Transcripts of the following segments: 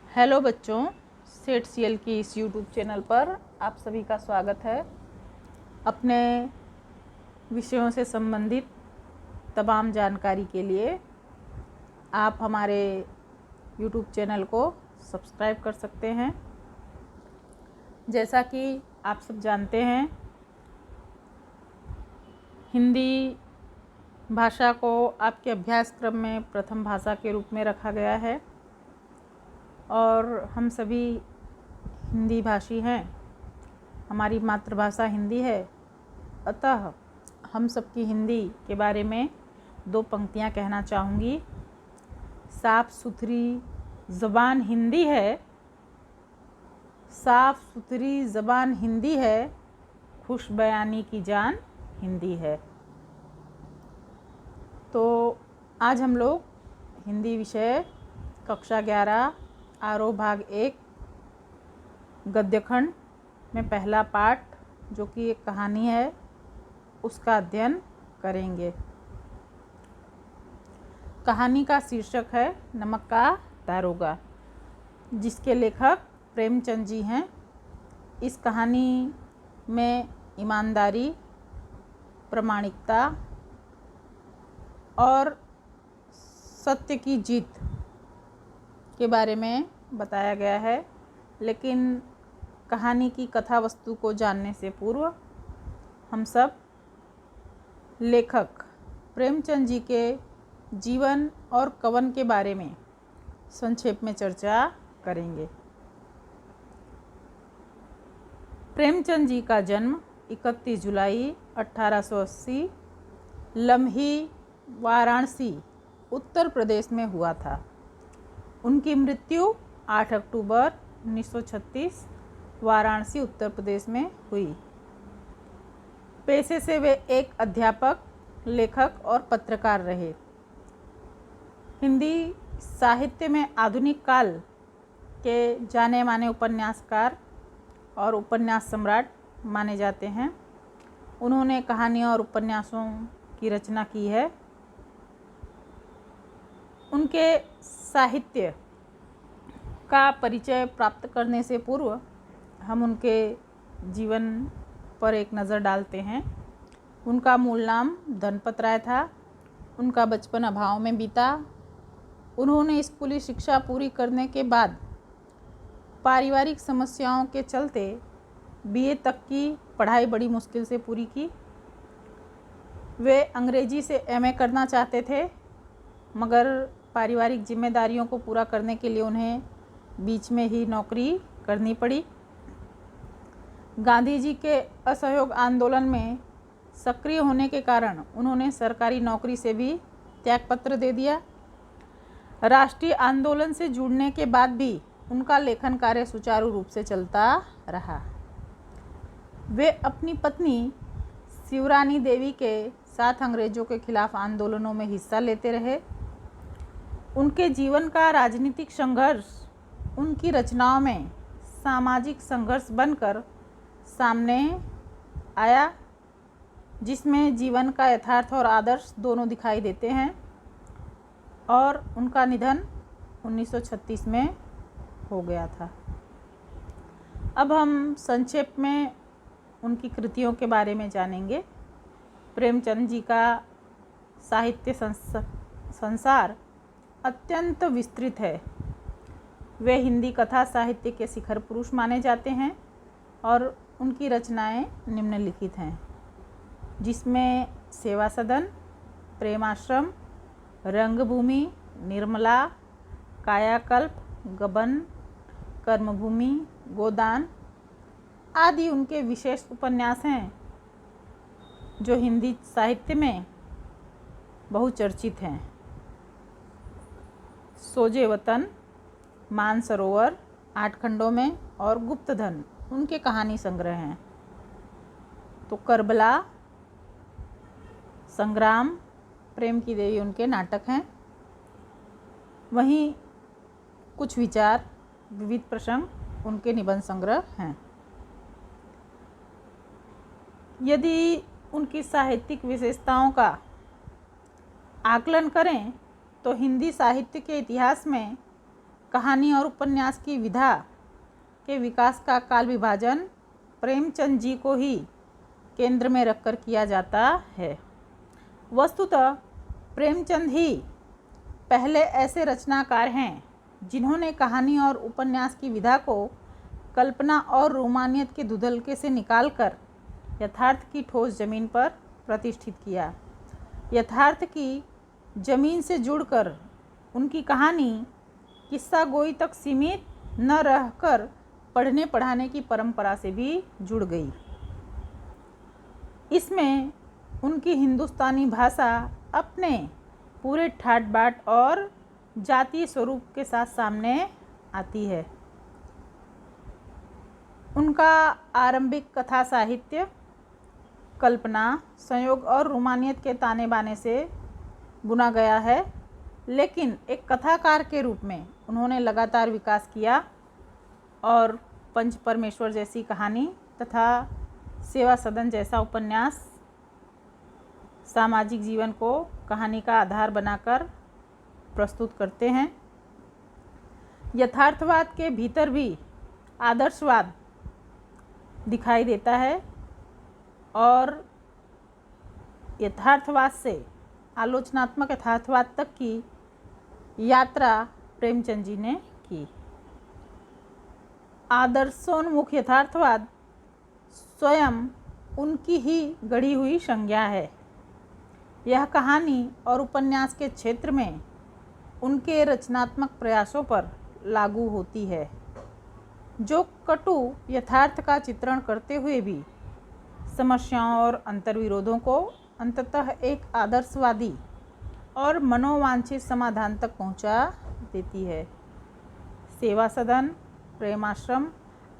Hello बच्चों, सेठ CL की इस यूट्यूब चैनल पर आप सभी का स्वागत है। अपने विषयों से संबंधित तमाम जानकारी के लिए आप हमारे यूट्यूब चैनल को सब्सक्राइब कर सकते हैं। जैसा कि आप सब जानते हैं, हिंदी भाषा को आपके अभ्यासक्रम में प्रथम भाषा के रूप में रखा गया है और हम सभी हिंदी भाषी हैं। हमारी मातृभाषा हिंदी है, अतः हम सबकी हिंदी के बारे में दो पंक्तियां कहना चाहूँगी। साफ़ सुथरी ज़बान हिंदी है, साफ़ सुथरी ज़बान हिंदी है, खुश बयानी की जान हिंदी है। तो आज हम लोग हिंदी विषय कक्षा 11 आरोह भाग 1 गद्यखंड में पहला पाठ, जो कि एक कहानी है, उसका अध्ययन करेंगे। कहानी का शीर्षक है नमक का दारोगा, जिसके लेखक प्रेमचंद जी हैं। इस कहानी में ईमानदारी, प्रामाणिकता और सत्य की जीत के बारे में बताया गया है। लेकिन कहानी की कथा वस्तु को जानने से पूर्व हम सब लेखक प्रेमचंद जी के जीवन और कवन के बारे में संक्षेप में चर्चा करेंगे। प्रेमचंद जी का जन्म 31 जुलाई 1880 लम्ही, वाराणसी, उत्तर प्रदेश में हुआ था। उनकी मृत्यु 8 अक्टूबर 1936 वाराणसी, उत्तर प्रदेश में हुई। पेशे से वे एक अध्यापक, लेखक और पत्रकार रहे। हिंदी साहित्य में आधुनिक काल के जाने माने उपन्यासकार और उपन्यास सम्राट माने जाते हैं। उन्होंने कहानियों और उपन्यासों की रचना की है। उनके साहित्य का परिचय प्राप्त करने से पूर्व हम उनके जीवन पर एक नज़र डालते हैं। उनका मूल नाम धनपत राय था। उनका बचपन अभाव में बीता। उन्होंने स्कूली शिक्षा पूरी करने के बाद पारिवारिक समस्याओं के चलते बीए तक की पढ़ाई बड़ी मुश्किल से पूरी की। वे अंग्रेजी से एमए करना चाहते थे, मगर पारिवारिक जिम्मेदारियों को पूरा करने के लिए उन्हें बीच में ही नौकरी करनी पड़ी। गांधी जी के असहयोग आंदोलन में सक्रिय होने के कारण उन्होंने सरकारी नौकरी से भी त्यागपत्र दे दिया। राष्ट्रीय आंदोलन से जुड़ने के बाद भी उनका लेखन कार्य सुचारू रूप से चलता रहा। वे अपनी पत्नी शिवरानी देवी के साथ अंग्रेजों के खिलाफ आंदोलनों में हिस्सा लेते रहे। उनके जीवन का राजनीतिक संघर्ष उनकी रचनाओं में सामाजिक संघर्ष बनकर सामने आया, जिसमें जीवन का यथार्थ और आदर्श दोनों दिखाई देते हैं। और उनका निधन 1936 में हो गया था। अब हम संक्षेप में उनकी कृतियों के बारे में जानेंगे। प्रेमचंद जी का साहित्य संसार अत्यंत विस्तृत है। वे हिंदी कथा साहित्य के शिखर पुरुष माने जाते हैं और उनकी रचनाएं निम्नलिखित हैं, जिसमें सेवा सदन, प्रेमाश्रम, रंगभूमि, निर्मला, कायाकल्प, गबन, कर्मभूमि, गोदान आदि उनके विशेष उपन्यास हैं, जो हिंदी साहित्य में बहुचर्चित हैं। सोजे वतन, मानसरोवर 8 खंडों में और गुप्तधन उनके कहानी संग्रह हैं। तो करबला, संग्राम, प्रेम की देवी उनके नाटक हैं। वहीं कुछ विचार, विविध प्रसंग उनके निबंध संग्रह हैं। यदि उनकी साहित्यिक विशेषताओं का आकलन करें तो हिंदी साहित्य के इतिहास में कहानी और उपन्यास की विधा के विकास का काल विभाजन प्रेमचंद जी को ही केंद्र में रखकर किया जाता है। वस्तुतः प्रेमचंद ही पहले ऐसे रचनाकार हैं जिन्होंने कहानी और उपन्यास की विधा को कल्पना और रोमानियत के धुंधलके से निकालकर यथार्थ की ठोस जमीन पर प्रतिष्ठित किया। यथार्थ की जमीन से जुड़कर उनकी कहानी किस्सा गोई तक सीमित न रहकर पढ़ने पढ़ाने की परंपरा से भी जुड़ गई। इसमें उनकी हिंदुस्तानी भाषा अपने पूरे ठाट बाट और जातीय स्वरूप के साथ सामने आती है। उनका आरंभिक कथा साहित्य कल्पना, संयोग और रोमानियत के ताने बाने से बुना गया है, लेकिन एक कथाकार के रूप में उन्होंने लगातार विकास किया और पंच परमेश्वर जैसी कहानी तथा सेवा सदन जैसा उपन्यास सामाजिक जीवन को कहानी का आधार बनाकर प्रस्तुत करते हैं। यथार्थवाद के भीतर भी आदर्शवाद दिखाई देता है और यथार्थवाद से आलोचनात्मक यथार्थवाद तक की यात्रा प्रेमचंद जी ने की। आदर्शोन्मुख यथार्थवाद स्वयं उनकी ही गढ़ी हुई संज्ञा है। यह कहानी और उपन्यास के क्षेत्र में उनके रचनात्मक प्रयासों पर लागू होती है, जो कटु यथार्थ का चित्रण करते हुए भी समस्याओं और अंतर्विरोधों को अंततः एक आदर्शवादी और मनोवांछित समाधान तक पहुंचा देती है। सेवा सदन, प्रेमाश्रम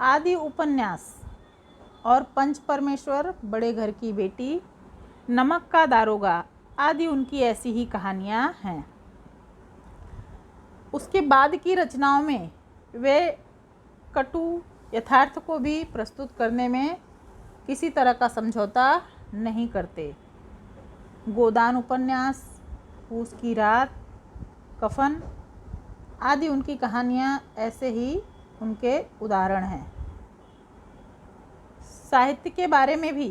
आदि उपन्यास और पंच परमेश्वर, बड़े घर की बेटी, नमक का दारोगा आदि उनकी ऐसी ही कहानियाँ हैं। उसके बाद की रचनाओं में वे कटु यथार्थ को भी प्रस्तुत करने में किसी तरह का समझौता नहीं करते। गोदान उपन्यास, पूस की रात, कफन आदि उनकी कहानियाँ ऐसे ही उनके उदाहरण हैं। साहित्य के बारे में भी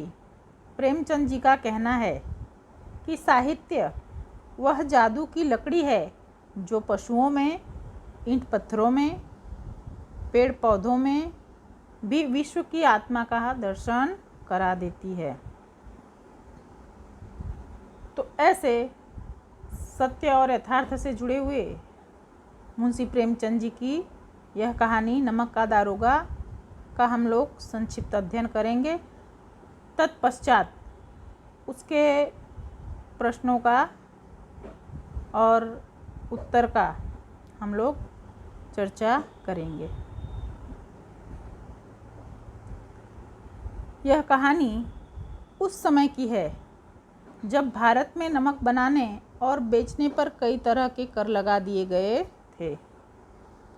प्रेमचंद जी का कहना है कि साहित्य वह जादू की लकड़ी है जो पशुओं में, ईंट पत्थरों में, पेड़ पौधों में भी विश्व की आत्मा का दर्शन करा देती है। तो ऐसे सत्य और यथार्थ से जुड़े हुए मुंशी प्रेमचंद जी की यह कहानी नमक का दारोगा का हम लोग संक्षिप्त अध्ययन करेंगे। तत्पश्चात उसके प्रश्नों का और उत्तर का हम लोग चर्चा करेंगे। यह कहानी उस समय की है जब भारत में नमक बनाने और बेचने पर कई तरह के कर लगा दिए गए थे,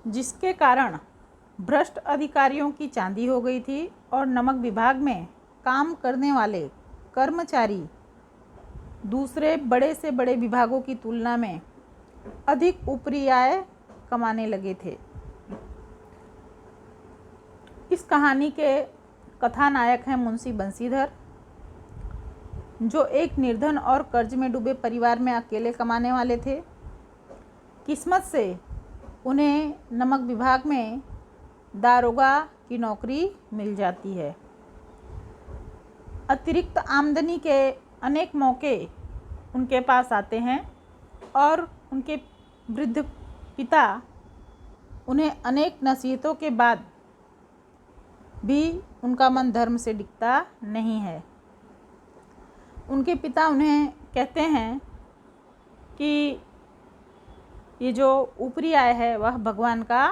जिसके कारण भ्रष्ट अधिकारियों की चांदी हो गई थी और नमक विभाग में काम करने वाले कर्मचारी दूसरे बड़े से बड़े विभागों की तुलना में अधिक ऊपरी आय कमाने लगे थे। इस कहानी के कथानायक हैं मुंशी बंसीधर, जो एक निर्धन और कर्ज में डूबे परिवार में अकेले कमाने वाले थे। किस्मत से उन्हें नमक विभाग में दारोगा की नौकरी मिल जाती है। अतिरिक्त आमदनी के अनेक मौके उनके पास आते हैं और उनके वृद्ध पिता उन्हें अनेक नसीहतों के बाद भी उनका मन धर्म से डिगता नहीं है। उनके पिता उन्हें कहते हैं कि ये जो ऊपरी आय है वह भगवान का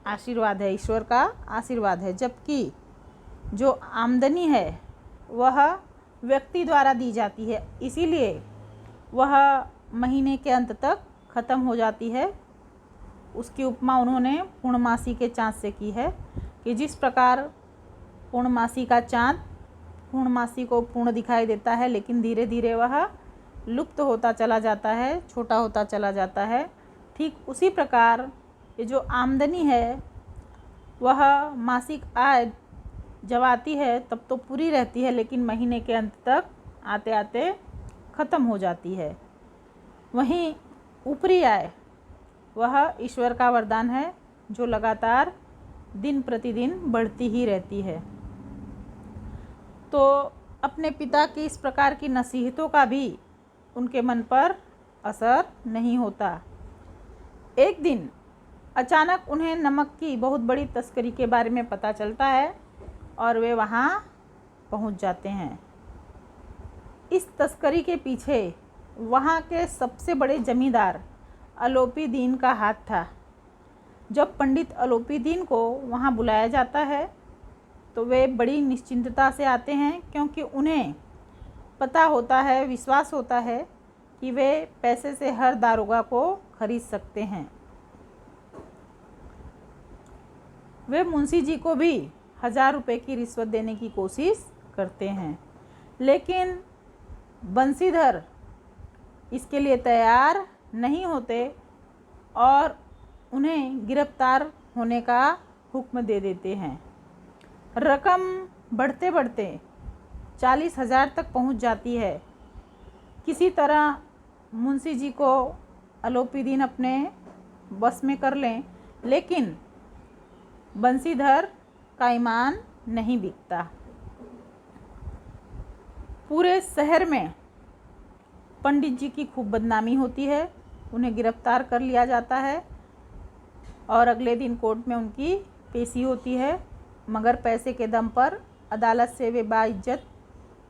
आशीर्वाद है, ईश्वर का आशीर्वाद है, जबकि जो आमदनी है वह व्यक्ति द्वारा दी जाती है, इसीलिए वह महीने के अंत तक ख़त्म हो जाती है। उसकी उपमा उन्होंने पूर्णमासी के चाँद से की है कि जिस प्रकार पूर्णमासी का चाँद पूर्णमासी को पूर्ण दिखाई देता है, लेकिन धीरे धीरे वह लुप्त होता चला जाता है, छोटा होता चला जाता है। ठीक उसी प्रकार ये जो आमदनी है वह मासिक आय जब आती है तब तो पूरी रहती है, लेकिन महीने के अंत तक आते आते ख़त्म हो जाती है। वहीं ऊपरी आय वह ईश्वर का वरदान है जो लगातार दिन प्रतिदिन बढ़ती ही रहती है। तो अपने पिता की इस प्रकार की नसीहतों का भी उनके मन पर असर नहीं होता। एक दिन अचानक उन्हें नमक की बहुत बड़ी तस्करी के बारे में पता चलता है और वे वहाँ पहुँच जाते हैं। इस तस्करी के पीछे वहाँ के सबसे बड़े जमींदार अलोपीदीन का हाथ था। जब पंडित अलोपीदीन को वहाँ बुलाया जाता है तो वे बड़ी निश्चिंतता से आते हैं, क्योंकि उन्हें पता होता है, विश्वास होता है कि वे पैसे से हर दारोगा को खरीद सकते हैं। वे मुंशी जी को भी 1000 रुपये की रिश्वत देने की कोशिश करते हैं, लेकिन बंसीधर इसके लिए तैयार नहीं होते और उन्हें गिरफ्तार होने का हुक्म दे देते हैं। रकम बढ़ते बढ़ते 40,000 तक पहुंच जाती है। किसी तरह मुंशी जी को अलोपीदीन अपने बस में कर लें, लेकिन बंसीधर का ईमान नहीं बिकता। पूरे शहर में पंडित जी की खूब बदनामी होती है। उन्हें गिरफ्तार कर लिया जाता है और अगले दिन कोर्ट में उनकी पेशी होती है, मगर पैसे के दम पर अदालत से वे बाइज्जत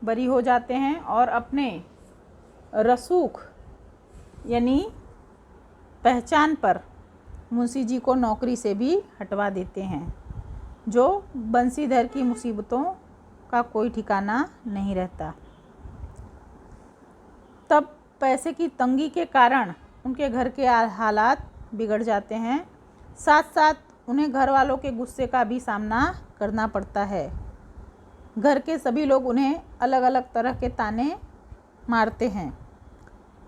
बरी हो जाते हैं और अपने रसूख यानी पहचान पर मुंशी जी को नौकरी से भी हटवा देते हैं। जो बंसीधर की मुसीबतों का कोई ठिकाना नहीं रहता। तब पैसे की तंगी के कारण उनके घर के हालात बिगड़ जाते हैं, साथ साथ उन्हें घर वालों के गुस्से का भी सामना करना पड़ता है। घर के सभी लोग उन्हें अलग अलग तरह के ताने मारते हैं,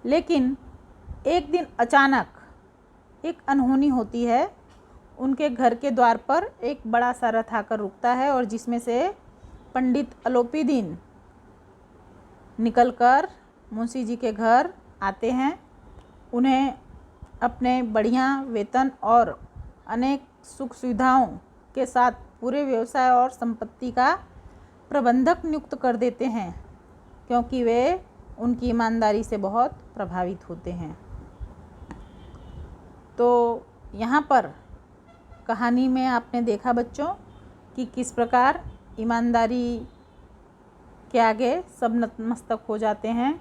लेकिन एक दिन अचानक एक अनहोनी होती है। उनके घर के द्वार पर एक बड़ा सा रथ आकर रुकता है और जिसमें से पंडित अलोपीदीन निकलकर मुंशी जी के घर आते हैं। उन्हें अपने बढ़िया वेतन और अनेक सुख सुविधाओं के साथ पूरे व्यवसाय और संपत्ति का प्रबंधक नियुक्त कर देते हैं, क्योंकि वे उनकी ईमानदारी से बहुत प्रभावित होते हैं। तो यहाँ पर कहानी में आपने देखा बच्चों कि किस प्रकार ईमानदारी के आगे सब नतमस्तक हो जाते हैं।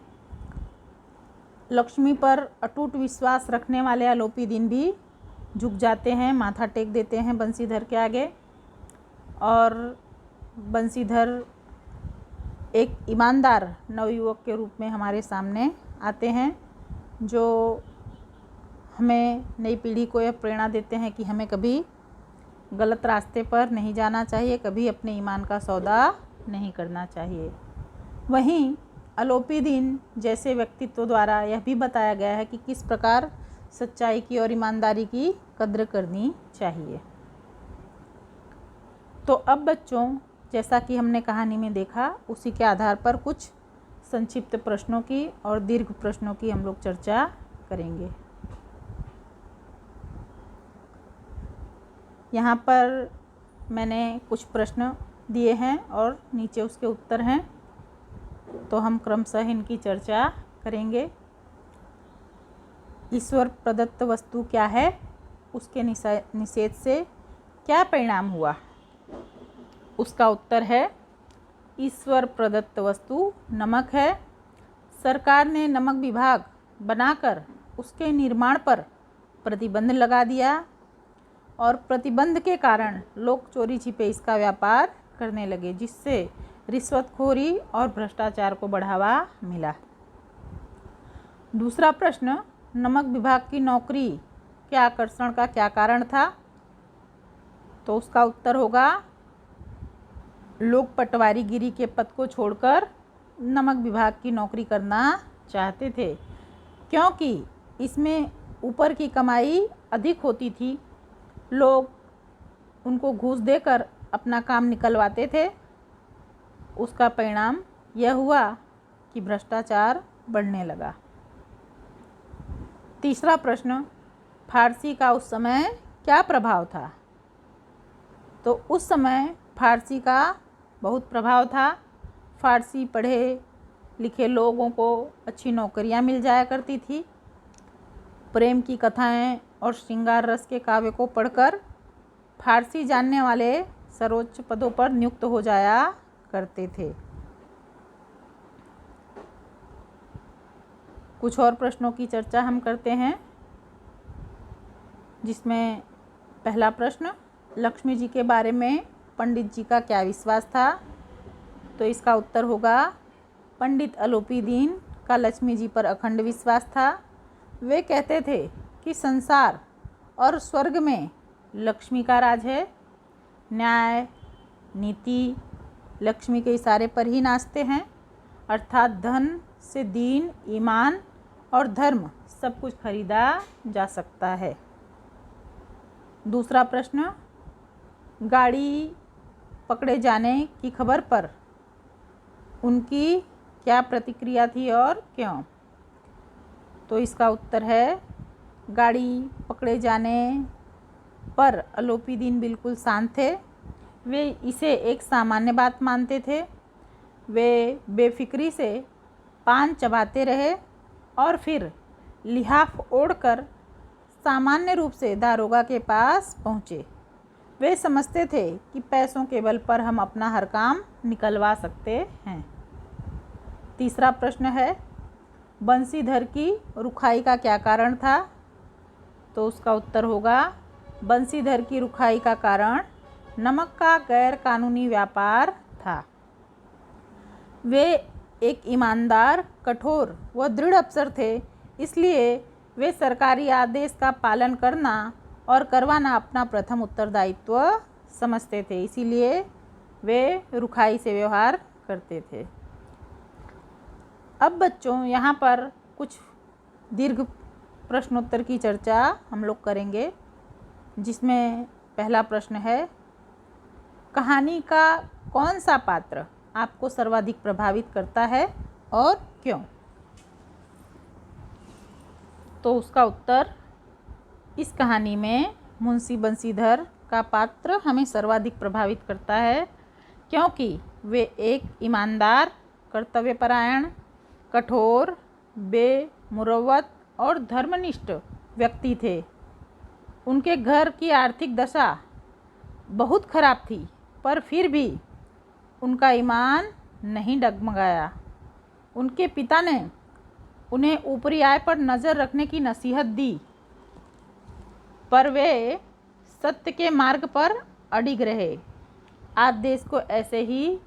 लक्ष्मी पर अटूट विश्वास रखने वाले अलोपीदीन भी झुक जाते हैं, माथा टेक देते हैं बंसीधर के आगे। और बंसीधर एक ईमानदार नवयुवक के रूप में हमारे सामने आते हैं, जो हमें नई पीढ़ी को यह प्रेरणा देते हैं कि हमें कभी गलत रास्ते पर नहीं जाना चाहिए, कभी अपने ईमान का सौदा नहीं करना चाहिए। वहीं अलोपीदीन जैसे व्यक्तित्व द्वारा यह भी बताया गया है कि किस प्रकार सच्चाई की और ईमानदारी की कद्र करनी चाहिए। तो अब बच्चों, जैसा कि हमने कहानी में देखा, उसी के आधार पर कुछ संक्षिप्त प्रश्नों की और दीर्घ प्रश्नों की हम लोग चर्चा करेंगे। यहाँ पर मैंने कुछ प्रश्न दिए हैं और नीचे उसके उत्तर हैं, तो हम क्रमशः इनकी चर्चा करेंगे। ईश्वर प्रदत्त वस्तु क्या है, उसके निषेध से क्या परिणाम हुआ? उसका उत्तर है, ईश्वर प्रदत्त वस्तु नमक है। सरकार ने नमक विभाग बनाकर उसके निर्माण पर प्रतिबंध लगा दिया और प्रतिबंध के कारण लोग चोरी छिपे इसका व्यापार करने लगे, जिससे रिश्वतखोरी और भ्रष्टाचार को बढ़ावा मिला। दूसरा प्रश्न, नमक विभाग की नौकरी के आकर्षण का क्या कारण था? तो उसका उत्तर होगा, लोग पटवारीगिरी के पद को छोड़कर नमक विभाग की नौकरी करना चाहते थे, क्योंकि इसमें ऊपर की कमाई अधिक होती थी लोग उनको घूस देकर अपना काम निकलवाते थे। उसका परिणाम यह हुआ कि भ्रष्टाचार बढ़ने लगा। तीसरा प्रश्न, फारसी का उस समय क्या प्रभाव था? तो उस समय फारसी का बहुत प्रभाव था। फारसी पढ़े लिखे लोगों को अच्छी नौकरियां मिल जाया करती थी। प्रेम की कथाएं और श्रृंगार रस के काव्य को पढ़कर फारसी जानने वाले सर्वोच्च पदों पर नियुक्त हो जाया करते थे। कुछ और प्रश्नों की चर्चा हम करते हैं, जिसमें पहला प्रश्न, लक्ष्मी जी के बारे में पंडित जी का क्या विश्वास था? तो इसका उत्तर होगा, पंडित अलोपीदीन का लक्ष्मी जी पर अखंड विश्वास था। वे कहते थे कि संसार और स्वर्ग में लक्ष्मी का राज है। न्याय नीति लक्ष्मी के इशारे पर ही नाचते हैं, अर्थात धन से दीन, ईमान और धर्म सब कुछ खरीदा जा सकता है। दूसरा प्रश्न, गाड़ी पकड़े जाने की खबर पर उनकी क्या प्रतिक्रिया थी और क्यों? तो इसका उत्तर है, गाड़ी पकड़े जाने पर अलोपीदीन बिल्कुल शांत थे। वे इसे एक सामान्य बात मानते थे। वे बेफिक्री से पान चबाते रहे और फिर लिहाफ ओढ़कर सामान्य रूप से दारोगा के पास पहुँचे। वे समझते थे कि पैसों के बल पर हम अपना हर काम निकलवा सकते हैं। तीसरा प्रश्न है, बंसीधर की रुखाई का क्या कारण था? तो उसका उत्तर होगा, बंसीधर की रुखाई का कारण नमक का गैर कानूनी व्यापार था। वे एक ईमानदार, कठोर व दृढ़ अफसर थे, इसलिए वे सरकारी आदेश का पालन करना और करवाना अपना प्रथम उत्तरदायित्व समझते थे, इसीलिए वे रुखाई से व्यवहार करते थे। अब बच्चों, यहाँ पर कुछ दीर्घ प्रश्नोत्तर की चर्चा हम लोग करेंगे, जिसमें पहला प्रश्न है, कहानी का कौन सा पात्र आपको सर्वाधिक प्रभावित करता है और क्यों? तो उसका उत्तर, इस कहानी में मुंशी बंसीधर का पात्र हमें सर्वाधिक प्रभावित करता है, क्योंकि वे एक ईमानदार, कर्तव्यपरायण, कठोर, बेमुरव्वत और धर्मनिष्ठ व्यक्ति थे। उनके घर की आर्थिक दशा बहुत खराब थी, पर फिर भी उनका ईमान नहीं डगमगाया। उनके पिता ने उन्हें ऊपरी आय पर नज़र रखने की नसीहत दी, पर वे सत्य के मार्ग पर अडिग रहे। आज देश को ऐसे ही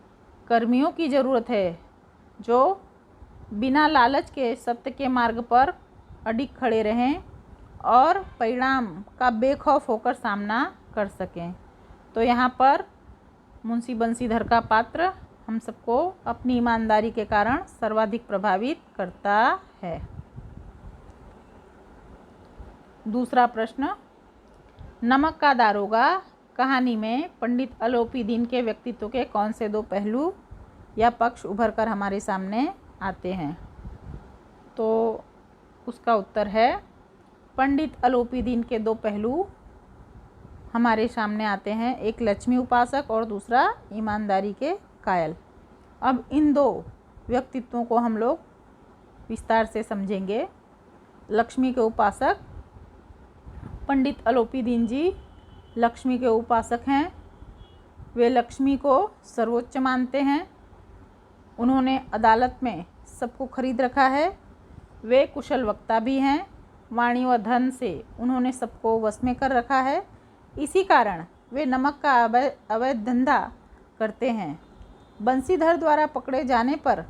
कर्मियों की ज़रूरत है, जो बिना लालच के सत्य के मार्ग पर अडिग खड़े रहें और परिणाम का बेखौफ होकर सामना कर सकें। तो यहाँ पर मुंशी बंसीधर का पात्र हम सबको अपनी ईमानदारी के कारण सर्वाधिक प्रभावित करता है। दूसरा प्रश्न, नमक का दारोगा कहानी में पंडित अलोपीदीन के व्यक्तित्व के कौन से दो पहलू या पक्ष उभर कर हमारे सामने आते हैं? तो उसका उत्तर है, पंडित अलोपीदीन के दो पहलू हमारे सामने आते हैं, एक लक्ष्मी उपासक और दूसरा ईमानदारी के कायल। अब इन दो व्यक्तित्वों को हम लोग विस्तार से समझेंगे। लक्ष्मी के उपासक, पंडित अलोपीदीन जी लक्ष्मी के उपासक हैं। वे लक्ष्मी को सर्वोच्च मानते हैं। उन्होंने अदालत में सबको खरीद रखा है। वे कुशल वक्ता भी हैं। वाणी व धन से उन्होंने सबको वश में कर रखा है। इसी कारण वे नमक का अवैध धंधा करते हैं। बंसीधर द्वारा पकड़े जाने पर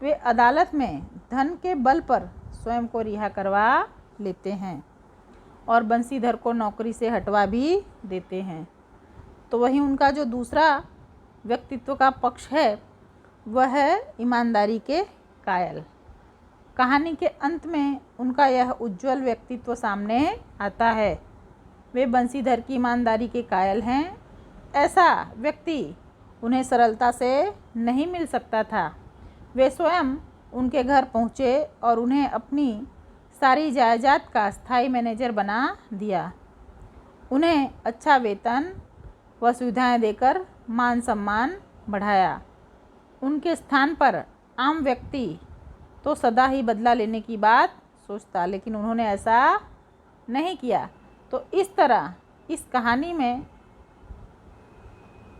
वे अदालत में धन के बल पर स्वयं को रिहा करवा लेते हैं और बंसीधर को नौकरी से हटवा भी देते हैं। तो वहीं उनका जो दूसरा व्यक्तित्व का पक्ष है, वह है ईमानदारी के कायल। कहानी के अंत में उनका यह उज्जवल व्यक्तित्व सामने आता है। वे बंसीधर की ईमानदारी के कायल हैं। ऐसा व्यक्ति उन्हें सरलता से नहीं मिल सकता था। वे स्वयं उनके घर पहुँचे और उन्हें अपनी सारी जायदाद का स्थायी मैनेजर बना दिया। उन्हें अच्छा वेतन व सुविधाएं देकर मान सम्मान बढ़ाया। उनके स्थान पर आम व्यक्ति तो सदा ही बदला लेने की बात सोचता, लेकिन उन्होंने ऐसा नहीं किया। तो इस तरह इस कहानी में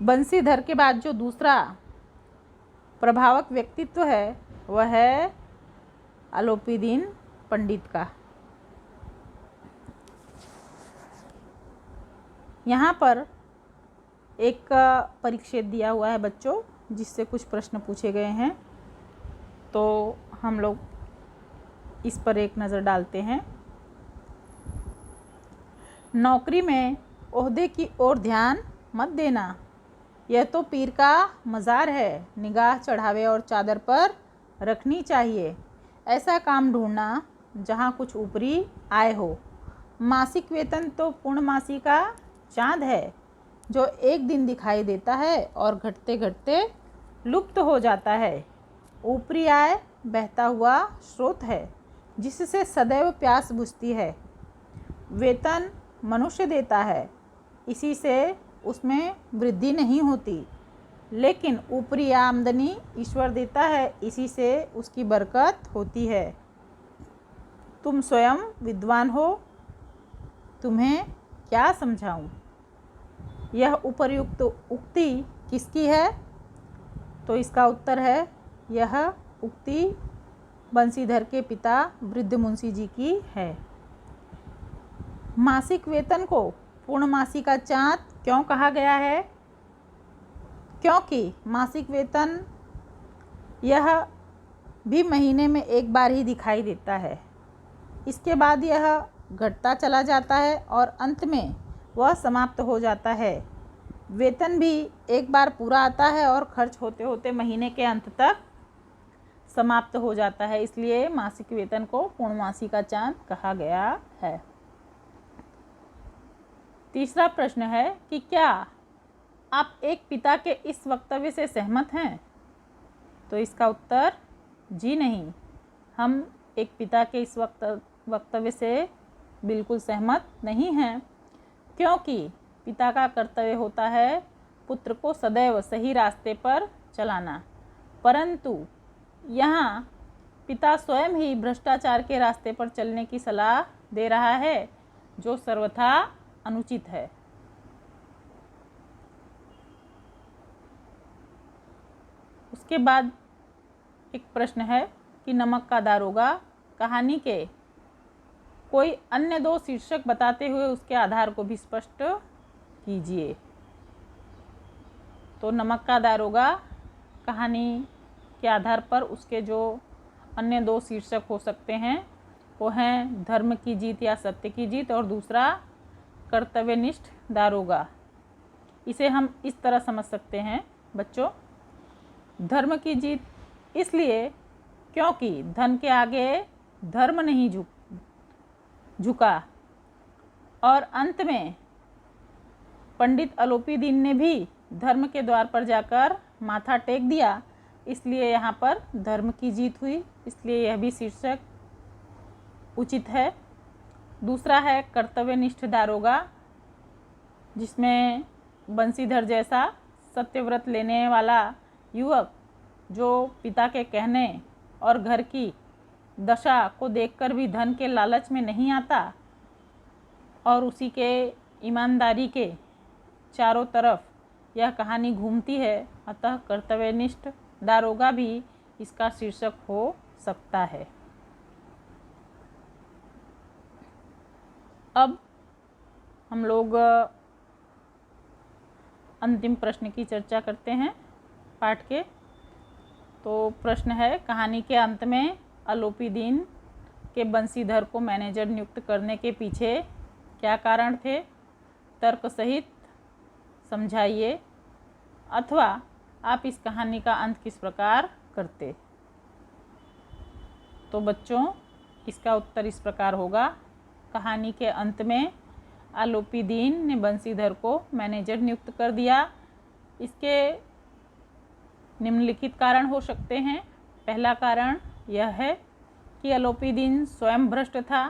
बंसीधर के बाद जो दूसरा प्रभावक व्यक्तित्व है वह है अलोपीदीन पंडित का। यहाँ पर एक परिच्छेद दिया हुआ है बच्चों, जिससे कुछ प्रश्न पूछे गए हैं, तो हम लोग इस पर एक नज़र डालते हैं। नौकरी में ओहदे की ओर ध्यान मत देना, यह तो पीर का मज़ार है। निगाह चढ़ावे और चादर पर रखनी चाहिए। ऐसा काम ढूंढना जहाँ कुछ ऊपरी आय हो। मासिक वेतन तो पूर्णमासी का चाँद है, जो एक दिन दिखाई देता है और घटते घटते लुप्त हो जाता है। ऊपरी आय बहता हुआ स्रोत है, जिससे सदैव प्यास बुझती है। वेतन मनुष्य देता है, इसी से उसमें वृद्धि नहीं होती, लेकिन ऊपरी आमदनी ईश्वर देता है, इसी से उसकी बरकत होती है। तुम स्वयं विद्वान हो, तुम्हें क्या समझाऊं? यह उपर्युक्त उक्ति किसकी है? तो इसका उत्तर है, यह उक्ति बंसीधर के पिता वृद्ध मुंशी जी की है। मासिक वेतन को पूर्णमासी का चाँद क्यों कहा गया है? क्योंकि मासिक वेतन यह भी महीने में एक बार ही दिखाई देता है। इसके बाद यह घटता चला जाता है और अंत में वह समाप्त हो जाता है। वेतन भी एक बार पूरा आता है और खर्च होते होते महीने के अंत तक समाप्त हो जाता है। इसलिए मासिक वेतन को पूर्णमासी का चाँद कहा गया है। तीसरा प्रश्न है कि क्या आप एक पिता के इस वक्तव्य से सहमत हैं? तो इसका उत्तर जी नहीं। हम एक पिता के इस वक्तव्य से बिल्कुल सहमत नहीं हैं, क्योंकि पिता का कर्तव्य होता है पुत्र को सदैव सही रास्ते पर चलाना, परंतु यहाँ पिता स्वयं ही भ्रष्टाचार के रास्ते पर चलने की सलाह दे रहा है, जो सर्वथा अनुचित है। उसके बाद एक प्रश्न है कि नमक का दारोगा कहानी के कोई अन्य दो शीर्षक बताते हुए उसके आधार को भी स्पष्ट कीजिए। तो नमक का दारोगा कहानी के आधार पर उसके जो अन्य दो शीर्षक हो सकते हैं वो हैं धर्म की जीत या सत्य की जीत, और दूसरा कर्तव्यनिष्ठ दारोगा। इसे हम इस तरह समझ सकते हैं बच्चों, धर्म की जीत इसलिए क्योंकि धन के आगे धर्म नहीं झुका, और अंत में पंडित अलोपीदीन ने भी धर्म के द्वार पर जाकर माथा टेक दिया, इसलिए यहाँ पर धर्म की जीत हुई, इसलिए यह भी शीर्षक उचित है। दूसरा है कर्तव्यनिष्ठ दारोगा, जिसमें बंसीधर जैसा सत्यव्रत लेने वाला युवक जो पिता के कहने और घर की दशा को देखकर भी धन के लालच में नहीं आता और उसी के ईमानदारी के चारों तरफ यह कहानी घूमती है, अतः कर्तव्यनिष्ठ दारोगा भी इसका शीर्षक हो सकता है। अब हम लोग अंतिम प्रश्न की चर्चा करते हैं पाठ के। तो प्रश्न है, कहानी के अंत में अलोपीदीन के बंसीधर को मैनेजर नियुक्त करने के पीछे क्या कारण थे? तर्क सहित समझाइए, अथवा आप इस कहानी का अंत किस प्रकार करते? तो बच्चों, इसका उत्तर इस प्रकार होगा। कहानी के अंत में आलोपी ने बंसीधर को मैनेजर नियुक्त कर दिया। इसके निम्नलिखित कारण हो सकते हैं। पहला कारण यह है कि आलोपी स्वयं भ्रष्ट था,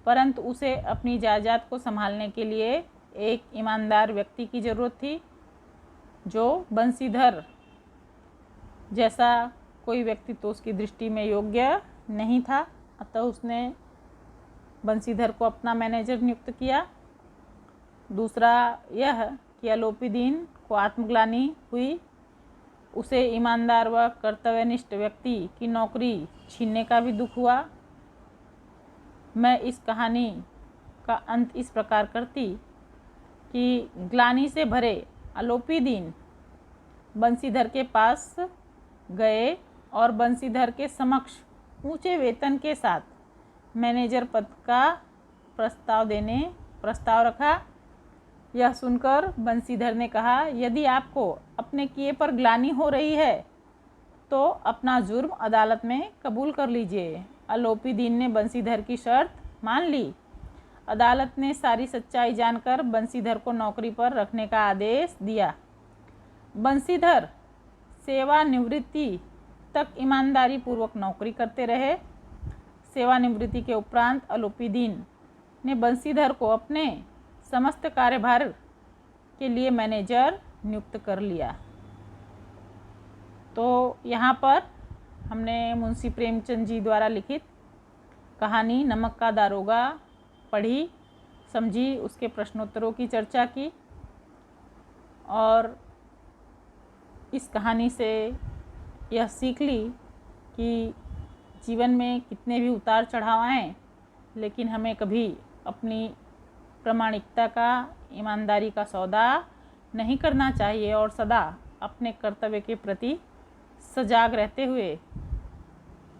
परंतु उसे अपनी जायदाद को संभालने के लिए एक ईमानदार व्यक्ति की ज़रूरत थी, जो बंसीधर जैसा कोई व्यक्ति तो उसकी दृष्टि में योग्य नहीं था, अतः उसने बंसीधर को अपना मैनेजर नियुक्त किया। दूसरा यह कि आलोपी को आत्मग्लानि हुई, उसे ईमानदार व कर्तव्यनिष्ठ व्यक्ति की नौकरी छीनने का भी दुख हुआ। मैं इस कहानी का अंत इस प्रकार करती कि ग्लानि से भरे आलोपी बंसीधर के पास गए और बंसीधर के समक्ष ऊंचे वेतन के साथ मैनेजर पद का प्रस्ताव रखा। यह सुनकर बंसीधर ने कहा, यदि आपको अपने किए पर ग्लानि हो रही है तो अपना जुर्म अदालत में कबूल कर लीजिए। आलोपी ने बंसीधर की शर्त मान ली। अदालत ने सारी सच्चाई जानकर बंसीधर को नौकरी पर रखने का आदेश दिया। बंसीधर सेवानिवृत्ति तक ईमानदारी पूर्वक नौकरी करते रहे। सेवानिवृत्ति के उपरांत आलोपी ने बंसीधर को अपने समस्त कार्यभार के लिए मैनेजर नियुक्त कर लिया। तो यहाँ पर हमने मुंशी प्रेमचंद जी द्वारा लिखित कहानी नमक का दारोगा पढ़ी, समझी, उसके प्रश्नोत्तरों की चर्चा की और इस कहानी से यह सीख ली कि जीवन में कितने भी उतार चढ़ाव आएँ, लेकिन हमें कभी अपनी प्रामाणिकता का, ईमानदारी का सौदा नहीं करना चाहिए और सदा अपने कर्तव्य के प्रति सजाग रहते हुए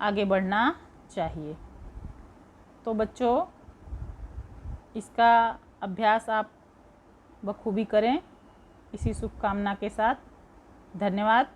आगे बढ़ना चाहिए। तो बच्चों, इसका अभ्यास आप बखूबी करें। इसी शुभकामना के साथ धन्यवाद।